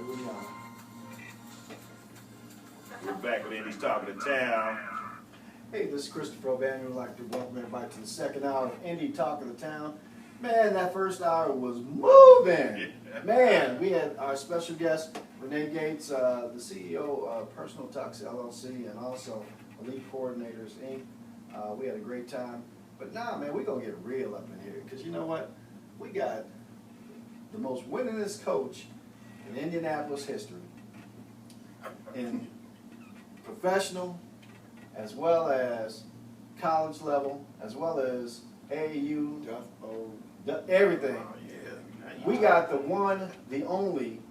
we are. We're back with Indy's Talk of the Town. Hey, this is Christopher O'Bannon. I'd like to welcome everybody to the second hour of Indy Talk of the Town. Man, that first hour was moving. Man, we had our special guest, Renee Gates, the CEO of Personal Tux LLC, and also Elite Coordinators, Inc. We had a great time. But now, man, we're going to get real up in here. Because you know what? We got the most winningest coach in Indianapolis history. In professional, as well as college level, as well as AAU, everything. We got the one, the only,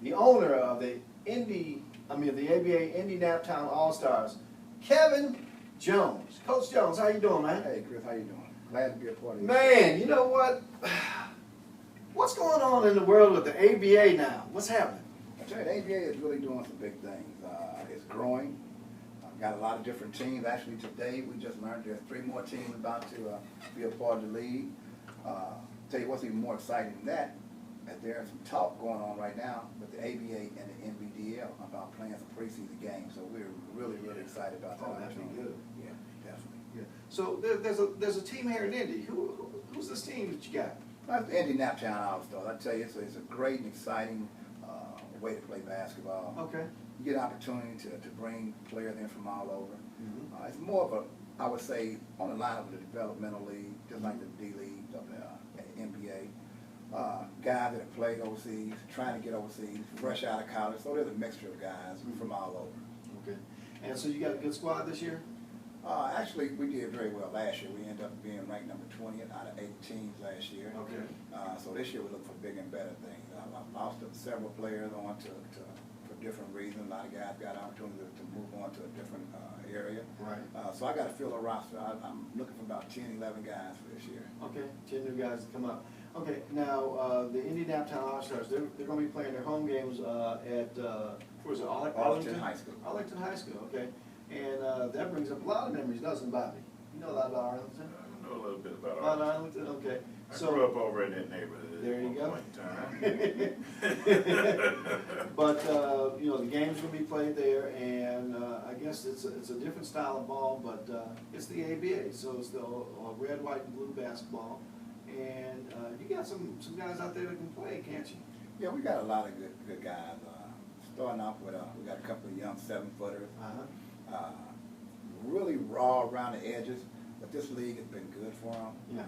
the owner of the the ABA Indy Naptown All-Stars, Kevin Jones. Coach Jones, how you doing, man? Hey, Chris, how you doing? Glad to be a part of it. Man, you know what? What's going on in the world with the ABA now? What's happening? I tell you, the ABA is really doing some big things. It's growing. Got a lot of different teams. Actually, today we just learned there's 3 more teams about to be a part of the league. Tell you what's even more exciting than that there's some talk going on right now with the ABA and the NBDL about playing some preseason games. So we're really, really excited about that. Oh, that'd be good. Yeah, definitely. Yeah. So there's a team here in Indy. Who's this team that you got? That's the Indy Naptown All-Stars. I tell you, it's a great and exciting way to play basketball. Okay. You get an opportunity to bring players in from all over. It's more of a, I would say, on the line of the developmental league, just like the D-League of the NBA. Guys that have played overseas, trying to get overseas, fresh out of college. So there's a mixture of guys from all over. Okay. And so you got a good squad this year? Actually, we did very well last year. We ended up being ranked number 20th out of 8 teams last year. Okay. So this year we look for bigger and better things. I've lost several players on for different reasons. A lot of guys got opportunity to move on to a different area. Right. So I got to fill a roster. I'm looking for about 10, 11 guys for this year. Okay, 10 new guys to come up. Okay, now the Indy Naptown All-Stars, they're going to be playing their home games at, where's it, Arlington High School. Arlington High School, okay. And that brings up a lot of memories, doesn't it, Bobby? You know a lot about Arlington? I know a little bit about About Arlington. Arlington, okay. I grew up over in that neighborhood. There you go. Time. But you know, the game's going to be played there, and I guess it's a different style of ball, but it's the ABA, so it's the red, white, and blue basketball. And you got some guys out there that can play, can't you? Yeah, we got a lot of good guys. Starting off with, we got a couple of young 7-footers. Really raw around the edges, but this league has been good for them. Yeah.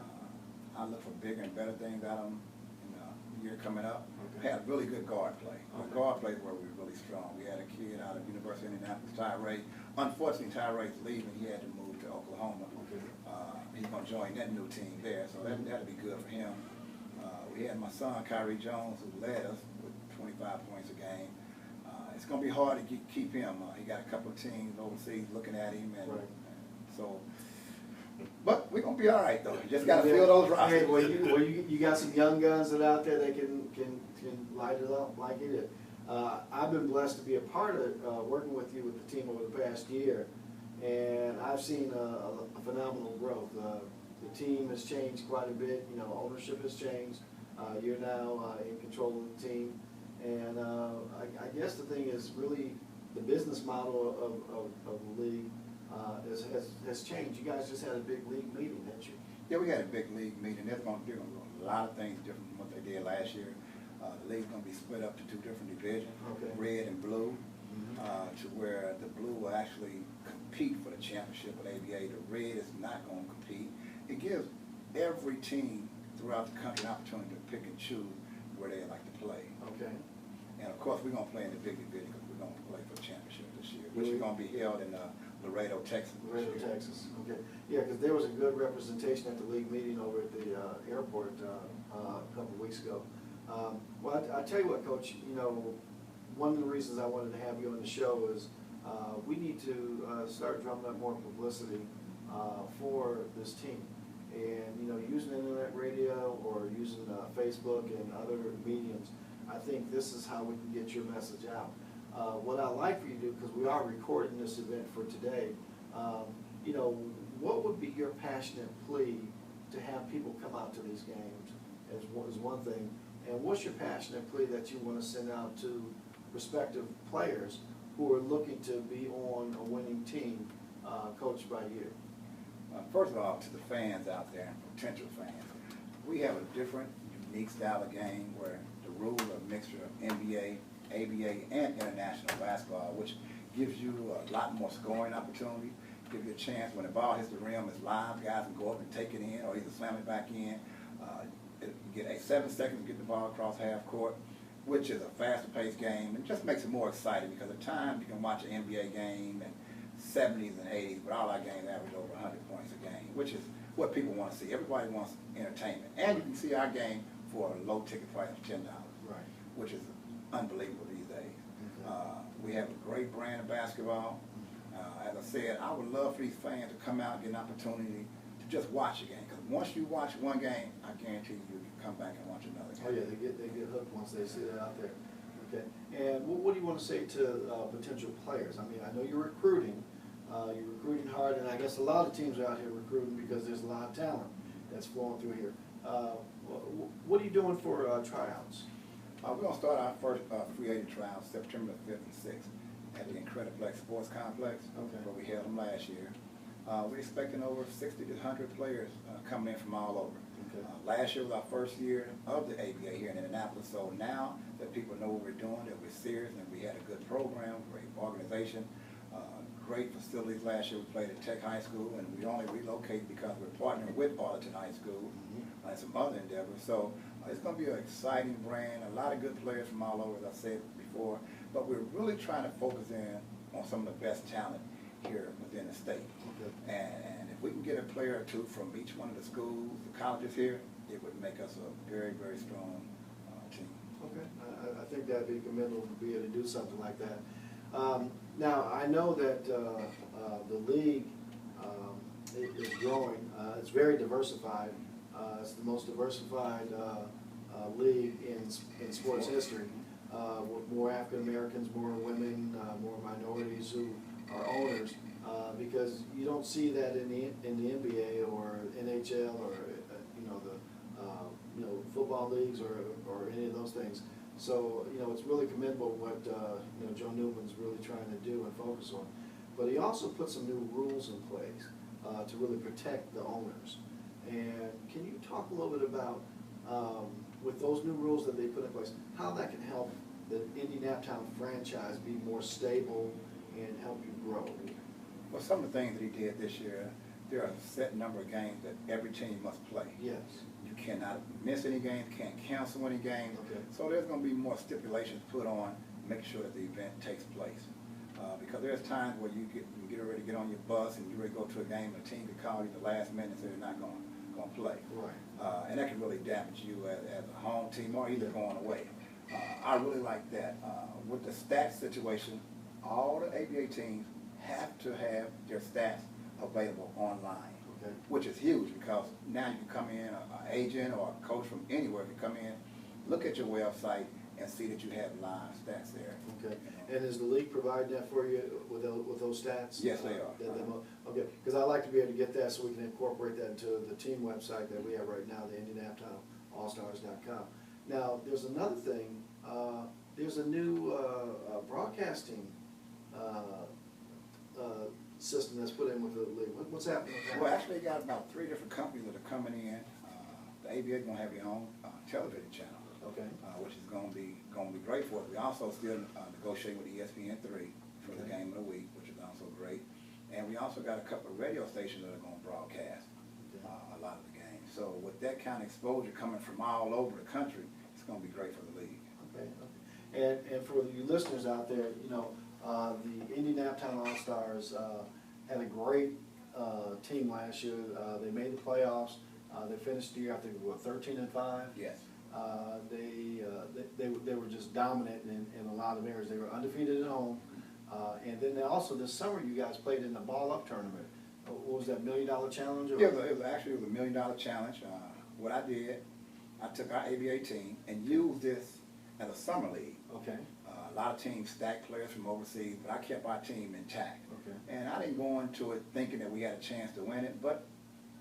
I look for bigger and better things out of them in the year coming up. Okay. Had really good guard play. Okay. Guard play where we were really strong. We had a kid out of University of Indianapolis, Tyree. Unfortunately, Tyree's leaving. He had to move to Oklahoma. Okay. He's going to join that new team there, so that'll be good for him. We had my son, Kyrie Jones, who led us with 25 points a game. It's going to be hard to keep him. He got a couple of teams overseas looking at him, and so. But we're going to be all right, though. You just got to fill those rosters. Hey, well, you got some young guns that are out there that can light it up like it is. I've been blessed to be a part of working with you with the team over the past year, and I've seen a phenomenal growth. The team has changed quite a bit. You know, ownership has changed. You're now in control of the team, and I guess the thing is really the business model of the league has changed. You guys just had a big league meeting, didn't you? Yeah, we had a big league meeting. They're going to do a lot of things different from what they did last year. The league's going to be split up to 2 different divisions, red and blue, to where the blue will actually compete for the championship with ABA. The red is not going to compete. It gives every team throughout the country an opportunity to pick and choose where they like to play. Okay. And of course, we're going to play in the big division because we're going to play for the championship this year, which is going to be held in Laredo, Texas. Laredo, Texas. Okay. Yeah, because there was a good representation at the league meeting over at the airport a couple of weeks ago. Well, I tell you what, Coach. You know, one of the reasons I wanted to have you on the show is we need to start drumming up more publicity for this team, and you know, using internet radio or using Facebook and other mediums. I think this is how we can get your message out. What I'd like for you to do, because we are recording this event for today, you know, what would be your passionate plea to have people come out to these games is one thing, and what's your passionate plea that you want to send out to prospective players who are looking to be on a winning team coached by you? First of all, to the fans out there and potential fans, we have a different, unique style of game where the rules are a mixture of NBA, ABA, and international basketball, which gives you a lot more scoring opportunity, gives you a chance when the ball hits the rim, it's live, guys can go up and take it in or either slam it back in. You get 7 seconds to get the ball across half court, which is a faster paced game, and just makes it more exciting because at times you can watch an NBA game in 70s and 80s, but all our games average over 100 points a game, which is what people want to see. Everybody wants entertainment. And you can see our game for a low ticket price of $10, Right. which is unbelievable these days. Okay. We have a great brand of basketball. As I said, I would love for these fans to come out and get an opportunity to just watch a game. Because once you watch one game, I guarantee you can come back and watch another game. Oh yeah, they get hooked once they see that out there. Okay. And what do you want to say to potential players? I mean, I know you're recruiting. You're recruiting hard, and I guess a lot of teams are out here recruiting because there's a lot of talent that's flowing through here. What are you doing for tryouts? We're going to start our first free agent trial September 5th and 6th at the Incrediplex Sports Complex, where we held them last year. We're expecting over 60 to 100 players coming in from all over. Okay. Last year was our first year of the ABA here in Indianapolis, so now that people know what we're doing, that we're serious, and we had a good program, great organization, great facilities. Last year we played at Tech High School, and we only relocated because we're partnering with Arlington High School and some other endeavors. So it's going to be an exciting brand, a lot of good players from all over, as I said before, but we're really trying to focus in on some of the best talent here within the state. Okay. And if we can get a player or two from each one of the schools, the colleges here, it would make us a very, very strong team. Okay, I think that'd be commendable to be able to do something like that. Now, I know that the league is growing. It's very diversified. It's the most diversified league in sports history. With more African Americans, more women, more minorities who are owners, because you don't see that in the NBA or NHL or the football leagues or any of those things. So it's really commendable what Joe Newman's really trying to do and focus on. But he also put some new rules in place to really protect the owners. And can you talk a little bit about with those new rules that they put in place, how that can help the Indy Naptown franchise be more stable and help you grow? Well, some of the things that he did this year, there are a set number of games that every team must play. Yes. You cannot miss any games, can't cancel any games. Okay. So there's going to be more stipulations put on to make sure that the event takes place. Because there's times where you get ready to get on your bus and you're ready to go to a game and a team can call you the last minute and say they're not going to play. Right. And that can really damage you as a home team or either going away. I really like that. With the stats situation, all the ABA teams have to have their stats available online, Okay. which is huge because now you can come in, an agent or a coach from anywhere can come in, look at your website, and see that you have live stats there. Okay. And is the league providing that for you with those stats? Yes, they are. Okay, because I like to be able to get that so we can incorporate that into the team website that we have right now, the IndyNaptownAllStars.com. Now, there's another thing. There's a new broadcasting system that's put in with the league. What's happening with that? Well, actually, you got about 3 different companies that are coming in. The ABA is going to have your own television channel. Okay. Which is going to be great for us. We also still negotiating with ESPN3 for the game of the week, which is also great. And we also got a couple of radio stations that are going to broadcast a lot of the games. So with that kind of exposure coming from all over the country, it's going to be great for the league. Okay. And for you listeners out there, the Indy Naptown All-Stars had a great team last year. They made the playoffs. They finished the year, I think, 13-5. Yes. They were just dominant in a lot of areas. They were undefeated at home. And then also this summer you guys played in the Ball Up tournament. What was that, $1 Million Challenge? Yeah, it was actually $1 Million Challenge. What I did, I took our ABA team and used this as a summer league. Okay. A lot of teams stacked players from overseas, but I kept our team intact. Okay. And I didn't go into it thinking that we had a chance to win it, but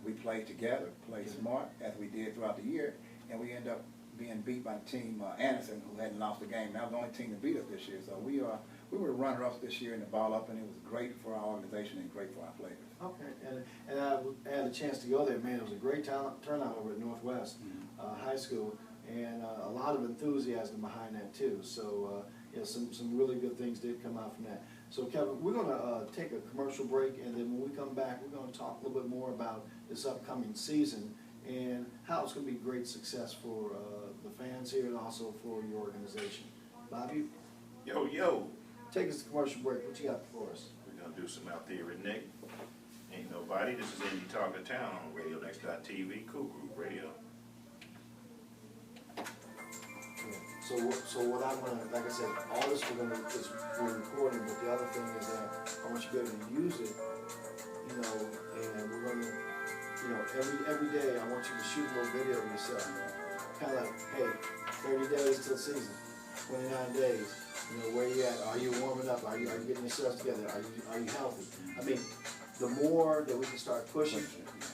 we played together, played smart, as we did throughout the year, and we ended up being beat by the team Anderson, who hadn't lost a game. That was the only team to beat us this year. So we were the runner-ups this year in the ball up, and it was great for our organization and great for our players. Okay, and I had a chance to go there. Man, it was a great turnout over at Northwest High School, and a lot of enthusiasm behind that too. So you know, some really good things did come out from that. So Kevin, we're going to take a commercial break, and then when we come back, we're going to talk a little bit more about this upcoming season and how it's going to be great success for the fans here and also for your organization. Bobby? Yo. Take us to commercial break. What you got for us? We're going to do some out there, Renee. Ain't nobody. This is Indy Talking Town on RadioNext.TV, Cool Group Radio. So what I'm gonna, like I said, all this we're recording, but the other thing is that I want you to be able to use it, you know, and we're gonna, you know, every day I want you to shoot a little video of yourself, kind of like, hey, 30 days till season, 29 days, you know, where you at? Are you warming up? Are you getting yourself together? Are you healthy? I mean, the more that we can start pushing,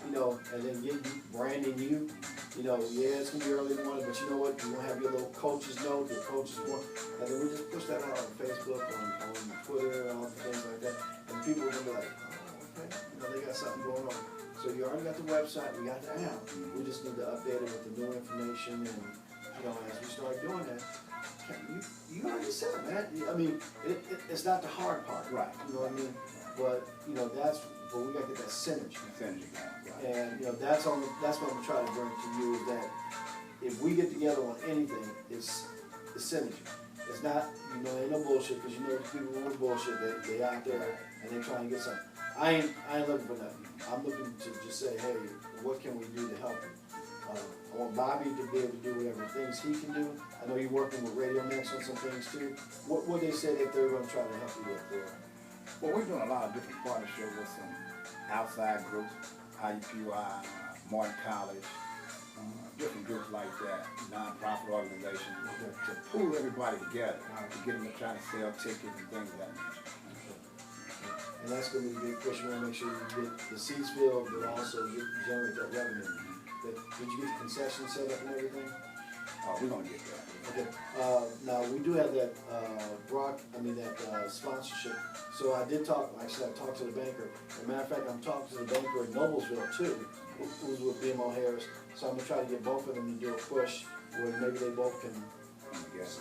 you know, and then branding you. You know, yeah, it's gonna be early in the morning, but you know what? You're gonna have your little coach's note, your coach's one, and then we just push that out on Facebook, on Twitter, and all the things like that. And people are gonna be like, oh, okay, you know, they got something going on. So you already got the website, we got the app. We just need to update it with the new information, and you know, as we start doing that, you already said it, man. I mean, it's not the hard part, Right. You know what I mean? But you know, that's where we got to get that synergy. And you know, that's what I'm trying to bring to you is that if we get together on anything, it's synergy. It's not, you know, ain't no bullshit, because you know the people with bullshit, they out there and they trying to get something. I ain't looking for nothing. I'm looking to just say, hey, what can we do to help you? I want Bobby to be able to do whatever things he can do. I know you're working with Radio Next on some things too. What they say that they're going to try to help you with there? Well, we're doing a lot of different partnerships with some outside groups, IUPUI, Martin College, different groups like that, non-profit organizations, to pull everybody together to get them to try to sell tickets and things of that nature. And that's going to be a big push. We want to make sure you get the seats filled, but also generate that revenue. Did you get the concession set up and everything? We're going to get that. Okay. Now we do have that sponsorship. So I did talk. Like I said, I talked to the banker. As a matter of fact, I'm talking to the banker in Noblesville too, who's with BMO Harris. So I'm gonna try to get both of them to do a push where maybe they both can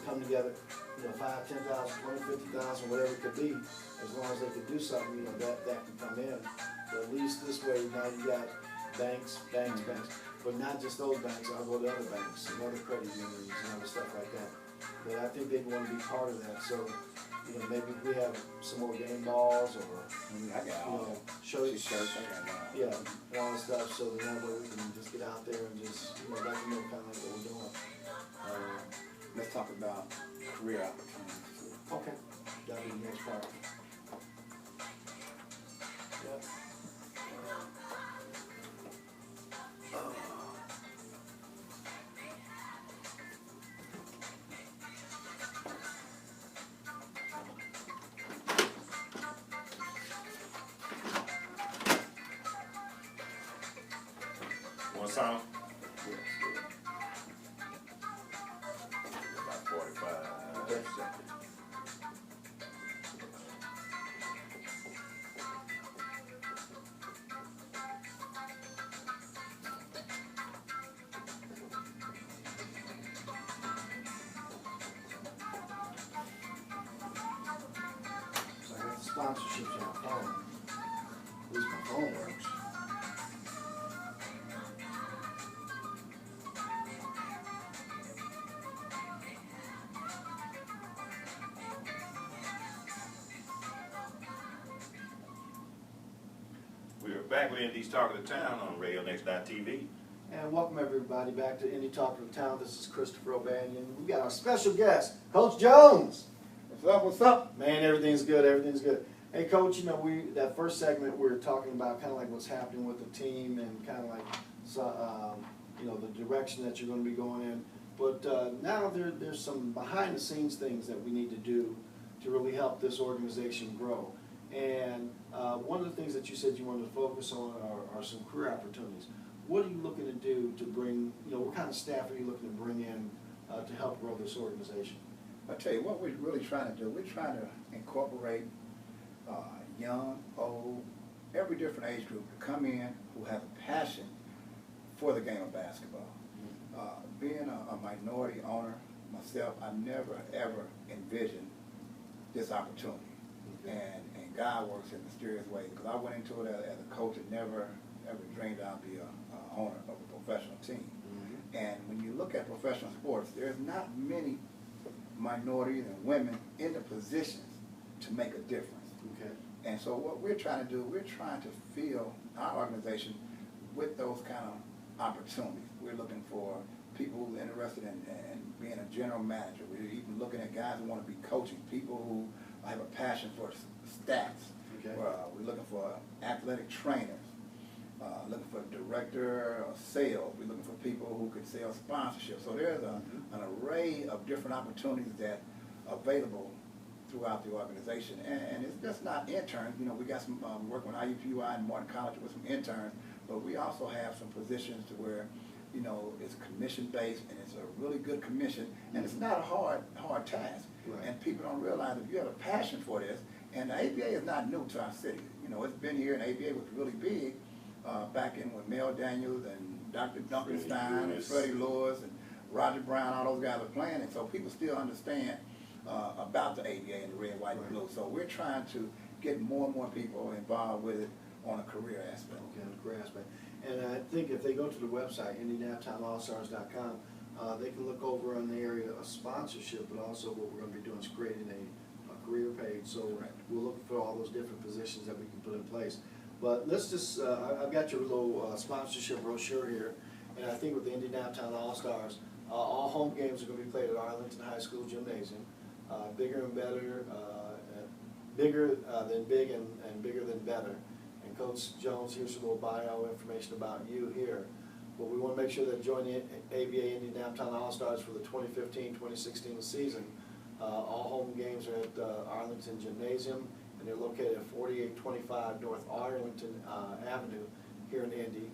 come together. You know, 5, 10,000, 20, 50,000, whatever it could be. As long as they could do something, you know, that can come in. But at least this way, now you got banks. But not just those banks, I'll go to other banks and other credit unions and other stuff like that. But I think they want to be part of that. So, you know, maybe we have some more game balls or, shirts, yeah, and all that stuff. So that way we can just get out there and just, you know, let them know kind of like what we're doing. Let's talk about career opportunities. Okay, that'll be the next part. Yep. One song? Yes. About 45 Okay. seconds. So I got the sponsorships on my phone. At least my phone works. We are back with Indy's Talking to Town on RadioNext.TV. And welcome everybody back to Indy Talking to Town. This is Christopher O'Banion. We got our special guest, Coach Jones. What's up? Man, everything's good. Hey, Coach, you know, that first segment we were talking about kind of like what's happening with the team and kind of like, you know, the direction that you're going to be going in. But now there's some behind the scenes things that we need to do to really help this organization grow. And one of the things that you said you wanted to focus on are some career opportunities. what are you looking to do to bring, what kind of staff are you looking to bring in to help grow this organization? I'll tell you what we're really trying to do. We're trying to incorporate young, old, every different age group to come in who have a passion for the game of basketball. Being a minority owner myself, I never ever envisioned this opportunity. Okay. And God works in mysterious ways, because I went into it as a coach and never ever dreamed I'd be a owner of a professional team. Mm-hmm. And when you look at professional sports, there's not many minorities and women in the positions to make a difference. Okay. And so what we're trying to do, we're trying to fill our organization with those kind of opportunities. We're looking for people who are interested in being a general manager. We're even looking at guys who want to be coaching, people who have a passion for stats. Okay. We're looking for athletic trainers, looking for a director of sales. We're looking for people who could sell sponsorship. So there's an array of different opportunities that are available throughout the organization. And it's just not interns. We got some work with IUPUI and Martin College with some interns, but we also have some positions to where it's commission-based, and it's a really good commission, and it's not a hard task. Right. And people don't realize if you have a passion for this, and the ABA is not new to our city. It's been here, and ABA was really big back in when Mel Daniels and Dr. Duncan Stein and Freddie Lewis and Roger Brown, all those guys are playing, and so people still understand about the ABA and the red, white, and blue. So we're trying to get more and more people involved with it on a career aspect. Okay, on a career aspect. And I think if they go to the website, IndyNaptownAllStars.com, they can look over in the area of sponsorship, but also what we're going to be doing is creating a career page. So we'll look for all those different positions that we can put in place. But let's just, I've got your little sponsorship brochure here, and I think with the Indy Naptown All-Stars, all home games are going to be played at Arlington High School Gymnasium. Bigger and better, bigger than big and bigger than better. And Coach Jones, here's a little bio information about you here. But we want to make sure that join the ABA Indy Naptown All-Stars for the 2015-2016 season. All home games are at Arlington Gymnasium, and they're located at 4825 North Arlington Avenue here in Indy.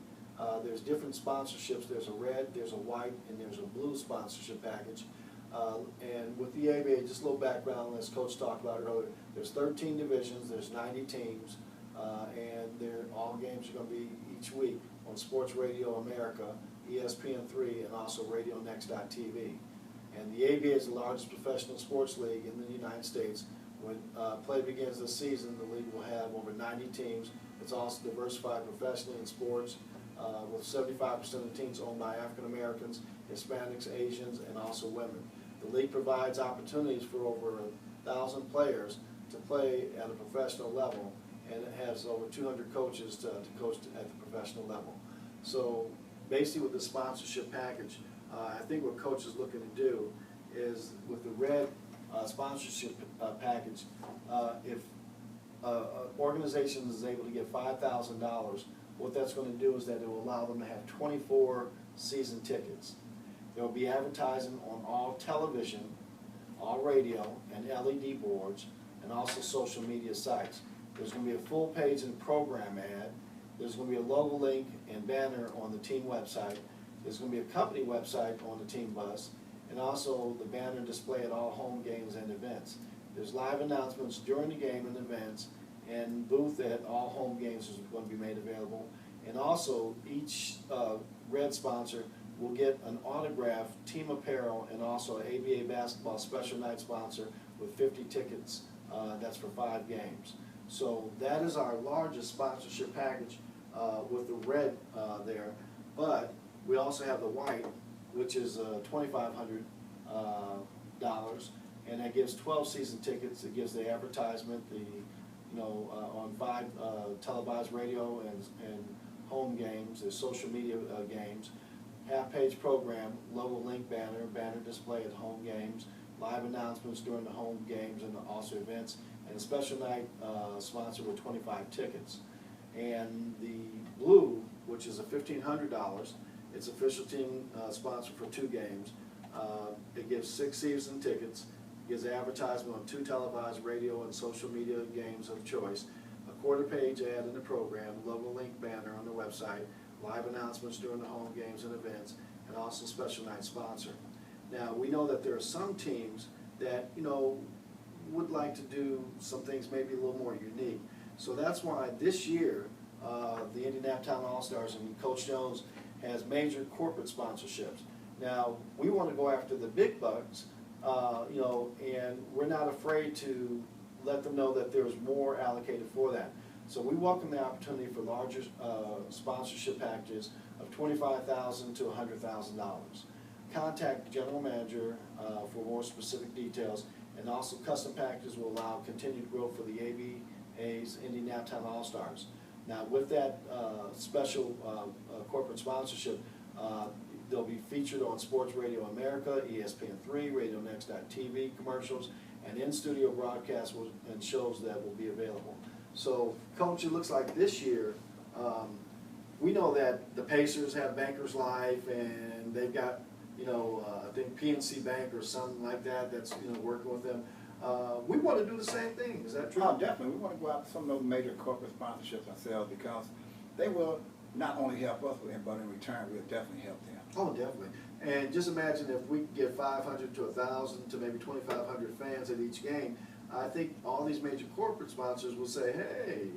There's different sponsorships. There's a red, there's a white, and there's a blue sponsorship package. And with the ABA, just a little background, as Coach talked about earlier, there's 13 divisions, there's 90 teams, and all games are going to be each week on Sports Radio America, ESPN3, and also RadioNext.tv. And the ABA is the largest professional sports league in the United States. When play begins this season, the league will have over 90 teams. It's also diversified professionally in sports, with 75% of the teams owned by African Americans, Hispanics, Asians, and also women. The league provides opportunities for over 1,000 players to play at a professional level, and it has over 200 coaches to coach at the professional level. So basically with the sponsorship package, I think what Coach is looking to do is with the red sponsorship package, if an organization is able to get $5,000, what that's going to do is that it will allow them to have 24 season tickets. There will be advertising on all television, all radio, and LED boards, and also social media sites. There's going to be a full page and program ad. There's going to be a logo link and banner on the team website. There's going to be a company website on the team bus, and also the banner display at all home games and events. There's live announcements during the game and events, and booth at all home games is going to be made available. And also each red sponsor will get an autographed team apparel and also an ABA basketball special night sponsor with 50 tickets. That's for 5 games. So that is our largest sponsorship package with the red there. But we also have the white, which is $2,500, and that gives 12 season tickets. It gives the advertisement, on 5 televised radio and home games, there's social media games, half-page program, logo link banner display at home games, live announcements during the home games and also events, and a special night sponsor with 25 tickets. And the blue, which is $1,500, it's official team sponsor for 2 games. It gives 6 season tickets, gives advertisement on 2 televised radio and social media games of choice, a quarter-page ad in the program, logo link banner on the website, live announcements during the home games and events, and also special night sponsor. Now, we know that there are some teams that, you know, would like to do some things maybe a little more unique. So that's why this year, the Indy Naptown All-Stars and Coach Jones has major corporate sponsorships. Now, we want to go after the big bucks, you know, and we're not afraid to let them know that there's more allocated for that. So we welcome the opportunity for larger sponsorship packages of $25,000 to $100,000. Contact the general manager for more specific details, and also custom packages will allow continued growth for the ABA's Indy Naptown All-Stars. Now, with that special corporate sponsorship, they'll be featured on Sports Radio America, ESPN3, RadioNext.TV commercials, and in-studio broadcasts and shows that will be available. So, Coach, it looks like this year, we know that the Pacers have Bankers Life, and they've got, you know, I think PNC Bank or something like that that's, you know, working with them. We want to do the same thing. Is that true? Oh, definitely. We want to go out to some of those major corporate sponsorships ourselves, because they will not only help us with it, but in return, we'll definitely help them. Oh, definitely. And just imagine if we could get 500 to 1,000 to maybe 2,500 fans at each game. I think all these major corporate sponsors will say, hey,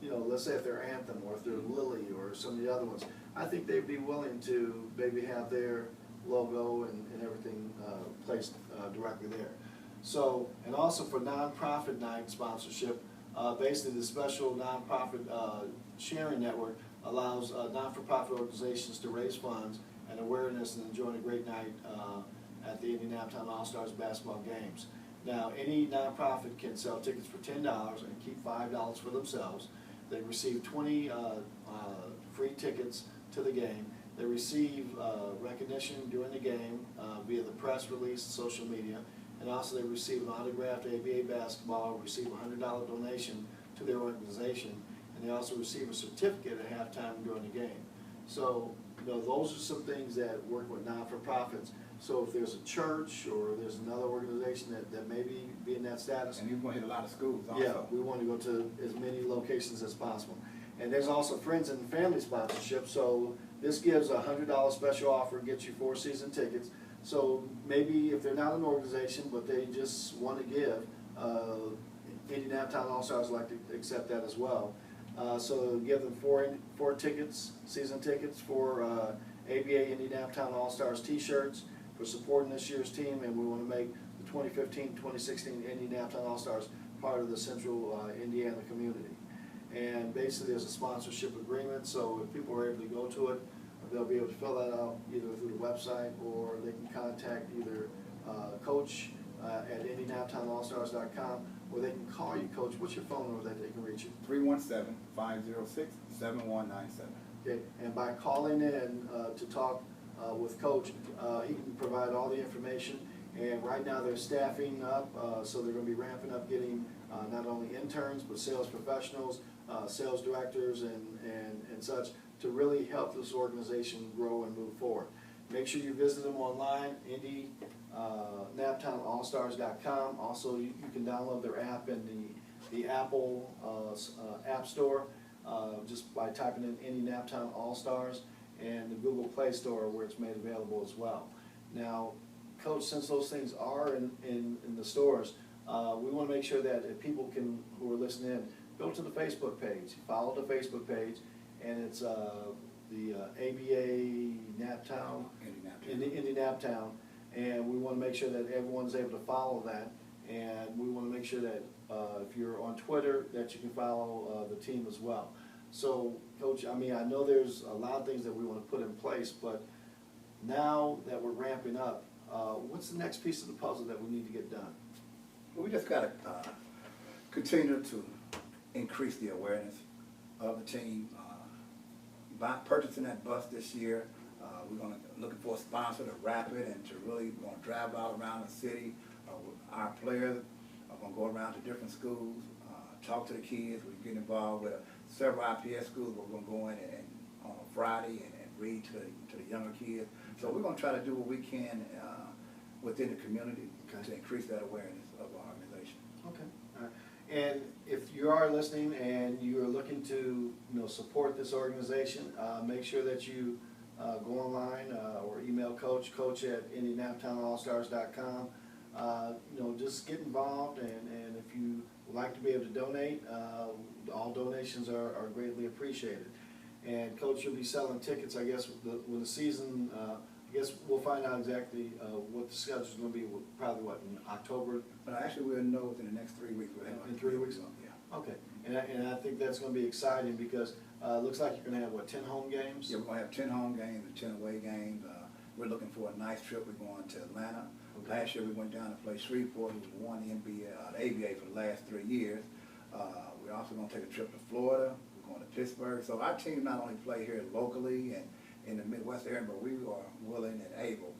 you know, let's say if they're Anthem or if they're Lilly or some of the other ones, I think they'd be willing to maybe have their logo and everything placed directly there. So, and also for nonprofit night sponsorship, basically the special nonprofit sharing network allows not-for-profit organizations to raise funds and awareness and enjoy a great night at the Indy Naptown All-Stars basketball games. Now, any nonprofit can sell tickets for $10 and keep $5 for themselves. They receive 20 free tickets to the game. They receive recognition during the game via the press release, social media, and also they receive an autographed ABA basketball, receive a $100 donation to their organization, and they also receive a certificate at halftime during the game. So, you know, those are some things that work with non-for-profits. So if there's a church or there's another organization that maybe be in that status. And you're going to hit a lot of schools also. Yeah, we want to go to as many locations as possible. And there's also friends and family sponsorship. So this gives a $100 special offer, gets you 4 season tickets. So maybe if they're not an organization, but they just want to give, Indy Naptown All-Stars like to accept that as well. So give them four tickets, season tickets for ABA Indy Naptown All-Stars t-shirts for supporting this year's team, and we want to make the 2015-2016 Indy Naptown All-Stars part of the central Indiana community. And basically there's a sponsorship agreement, so if people are able to go to it, they'll be able to fill that out either through the website, or they can contact either Coach at IndyNaptownAllStars.com, or they can call you, Coach. What's your phone number that they can reach you? 317-506-7197. Okay, and by calling in to talk with Coach, he can provide all the information. And right now they're staffing up, so they're going to be ramping up, getting not only interns but sales professionals, sales directors, and such, to really help this organization grow and move forward. Make sure you visit them online, IndyNaptownAllStars.com. Also, you can download their app in the Apple App Store just by typing in Indy Naptown All-Stars, and the Google Play Store where it's made available as well. Now, Coach, since those things are in the stores, we want to make sure that if people who are listening in, go to the Facebook page, follow the Facebook page, and it's the ABA Naptown, Indy Naptown, and we want to make sure that everyone's able to follow that, and we want to make sure that if you're on Twitter, that you can follow the team as well. So, Coach, I mean, I know there's a lot of things that we want to put in place, but now that we're ramping up, what's the next piece of the puzzle that we need to get done? Well, we just got to continue to increase the awareness of the team. By purchasing that bus this year, we're going to looking for a sponsor to wrap it and to really want to drive out around the city. Our players are going to go around to different schools, talk to the kids. We're getting involved with several IPS schools. We're going to go in and on a Friday and read to the younger kids. So we're going to try to do what we can within the community to increase that awareness of our organization. Okay. All right. And if you are listening and you are looking to, support this organization, make sure that you go online or email Coach at IndyNaptownAllStars.com. Just get involved, and if you would like to be able to donate, all donations are greatly appreciated. And Coach, you'll be selling tickets, I guess, when the season, I guess we'll find out exactly what the schedule's going to be, probably in October? But actually, we'll know within the next 3 weeks. We'll have In 3 weeks? Yeah. Okay, and I think that's going to be exciting because it looks like you're going to have, 10 home games? Yeah, we're gonna have 10 home games and 10 away games. We're looking for a nice trip. We're going to Atlanta. Okay. Last year we went down to play Shreveport, who's won the NBA, the ABA for the last 3 years. We're also gonna take a trip to Florida. We're going to Pittsburgh. So our team not only play here locally and in the Midwest area, but we are willing and able